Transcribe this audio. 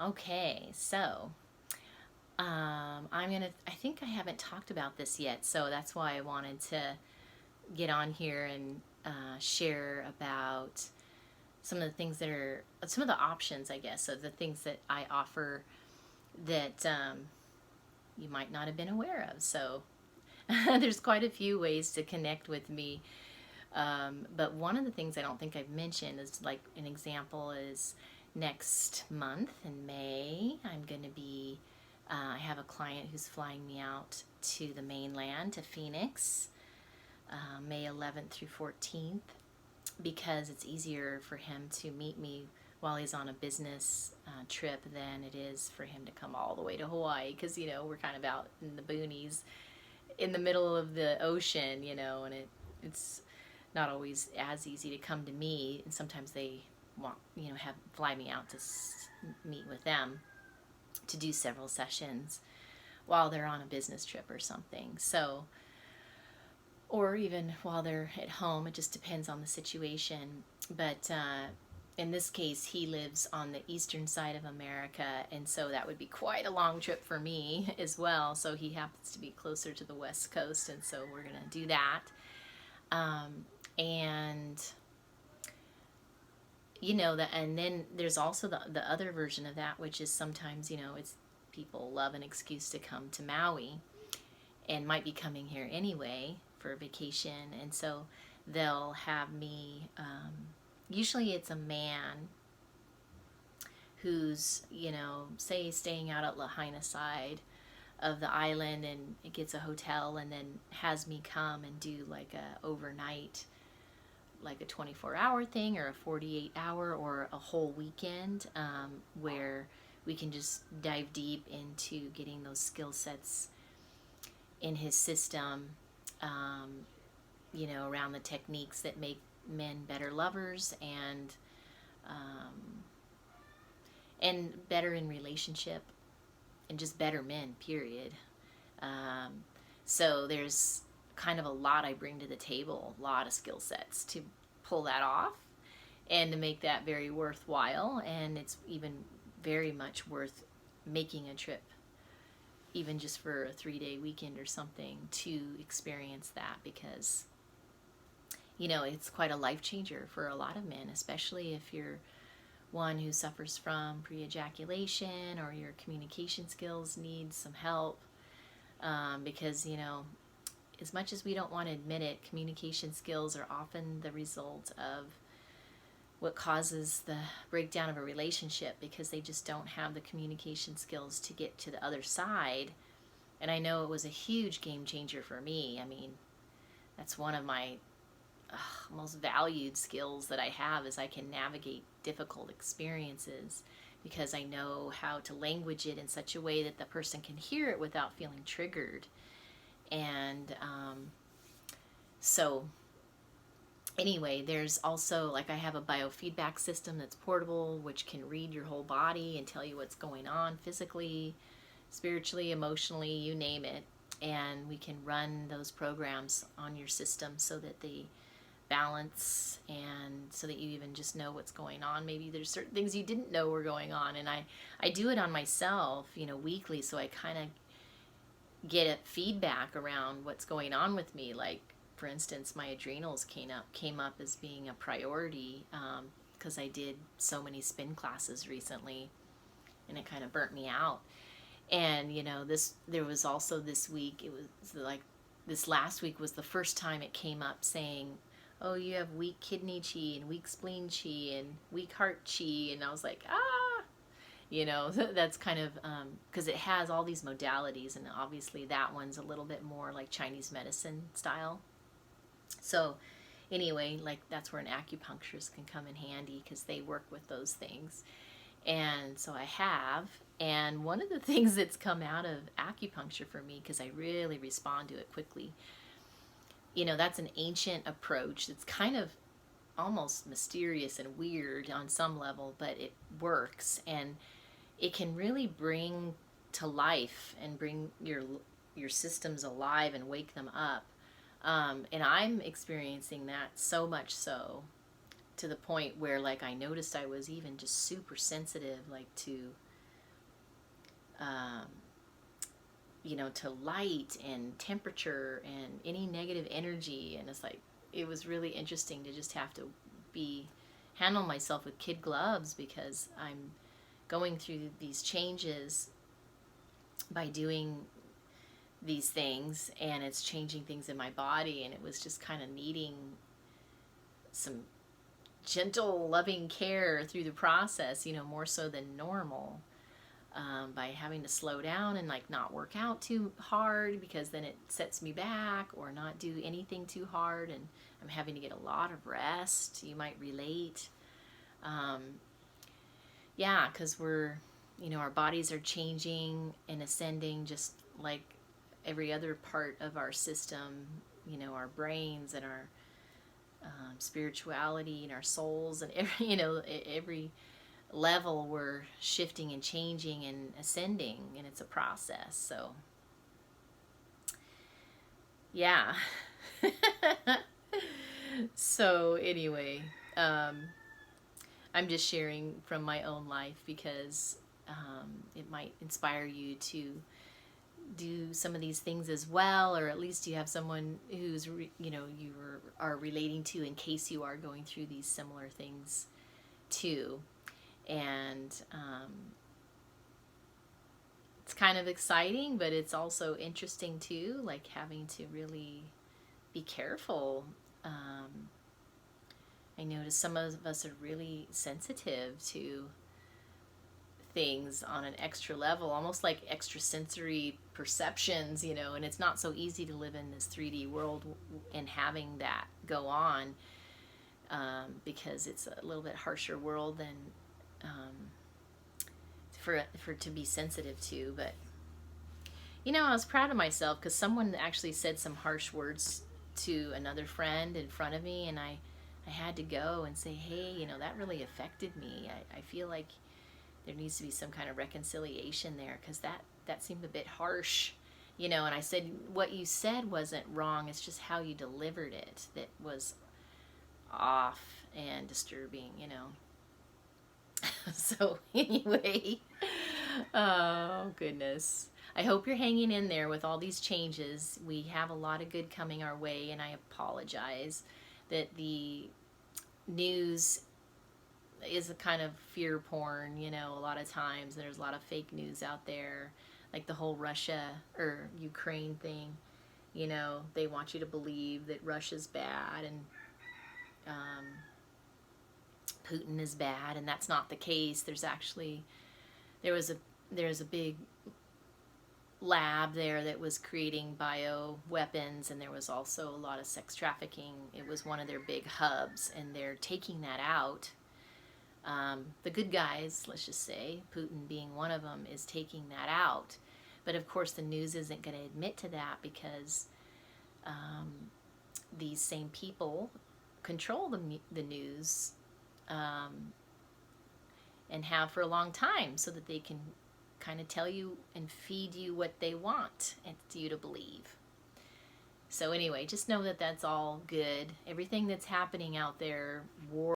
Okay, so I think I haven't talked about this yet, so that's why I wanted to get on here and share about some of the options, I guess, of the things that I offer that you might not have been aware of. So there's quite a few ways to connect with me. But one of the things I don't think I've mentioned is like an example is next month in May, I have a client who's flying me out to the mainland, to Phoenix, May 11th through 14th, because it's easier for him to meet me while he's on a business trip than it is for him to come all the way to Hawaii, because, we're kind of out in the boonies in the middle of the ocean, and it's not always as easy to come to me, and sometimes they want, have fly me out to meet with them to do several sessions while they're on a business trip or something. So, or even while they're at home, it just depends on the situation. But in this case, he lives on the eastern side of America, and so that would be quite a long trip for me as well. So he happens to be closer to the West Coast, and so we're going to do that. And and then there's also the other version of that, which is sometimes, it's people love an excuse to come to Maui and might be coming here anyway for a vacation. And so they'll have me, usually it's a man who's, say staying out at Lahaina side of the island and it gets a hotel and then has me come and do like a overnight, like a 24-hour thing or a 48-hour or a whole weekend, where we can just dive deep into getting those skill sets in his system, around the techniques that make men better lovers and better in relationship and just better men, period. So there's kind of a lot I bring to the table, a lot of skill sets to pull that off and to make that very worthwhile. And it's even very much worth making a trip, even just for a 3-day weekend or something, to experience that, because it's quite a life changer for a lot of men, especially if you're one who suffers from pre-ejaculation or your communication skills need some help, because as much as we don't want to admit it, communication skills are often the result of what causes the breakdown of a relationship, because they just don't have the communication skills to get to the other side. And I know it was a huge game changer for me. I mean, that's one of my most valued skills that I have, is I can navigate difficult experiences because I know how to language it in such a way that the person can hear it without feeling triggered. And so anyway, there's also, like, I have a biofeedback system that's portable, which can read your whole body and tell you what's going on physically, spiritually, emotionally, you name it. And we can run those programs on your system so that they balance, and so that you even just know what's going on. Maybe there's certain things you didn't know were going on. And I do it on myself, weekly, so I kind of get a feedback around what's going on with me. Like, for instance, my adrenals came up as being a priority, because I did so many spin classes recently, and it kind of burnt me out. And there was also this week, it was like this last week was the first time it came up saying, oh, you have weak kidney chi and weak spleen chi and weak heart chi. And I was like, that's kind of, because it has all these modalities, and obviously that one's a little bit more like Chinese medicine style. So anyway, like, that's where an acupuncturist can come in handy, because they work with those things. And so I have, and one of the things that's come out of acupuncture for me, because I really respond to it quickly, that's an ancient approach that's kind of almost mysterious and weird on some level, but it works, and it can really bring to life and bring your systems alive and wake them up. And I'm experiencing that so much so, to the point where, like, I noticed I was even just super sensitive, like, to um, you know, to light and temperature and any negative energy. And it's like, it was really interesting to just have to handle myself with kid gloves, because I'm going through these changes by doing these things, and it's changing things in my body, and it was just kind of needing some gentle, loving care through the process, you know, more so than normal. By having to slow down and like not work out too hard, because then it sets me back, or not do anything too hard, and I'm having to get a lot of rest. You might relate. Yeah, because we're, you know, our bodies are changing and ascending just like every other part of our system, you know, our brains and our spirituality and our souls, and every, you know, every level we're shifting and changing and ascending, and it's a process. So yeah. So anyway, I'm just sharing from my own life, because it might inspire you to do some of these things as well, or at least you have someone who's you know, you are relating to, in case you are going through these similar things too. And it's kind of exciting, but it's also interesting too, like having to really be careful. I notice some of us are really sensitive to things on an extra level, almost like extrasensory perceptions, you know, and it's not so easy to live in this 3D world and having that go on, because it's a little bit harsher world than for to be sensitive to. But you know, I was proud of myself, because someone actually said some harsh words to another friend in front of me, and I had to go and say, hey, you know, that really affected me. I feel like there needs to be some kind of reconciliation there, because that seemed a bit harsh, you know. And I said, what you said wasn't wrong, it's just how you delivered it that was off and disturbing, you know. So anyway, oh goodness. I hope you're hanging in there with all these changes. We have a lot of good coming our way, and I apologize that the news is a kind of fear porn, you know, a lot of times. There's a lot of fake news out there, like the whole Russia or Ukraine thing. You know, they want you to believe that Russia's bad and Putin is bad, and that's not the case. There's actually, there's a big lab there that was creating bio weapons, and there was also a lot of sex trafficking. It was one of their big hubs, and they're taking that out. The good guys, let's just say, Putin being one of them, is taking that out. But of course the news isn't going to admit to that, because these same people control the news, and have for a long time, so that they can kind of tell you and feed you what they want you to believe. So anyway, just know that that's all good. Everything that's happening out there, war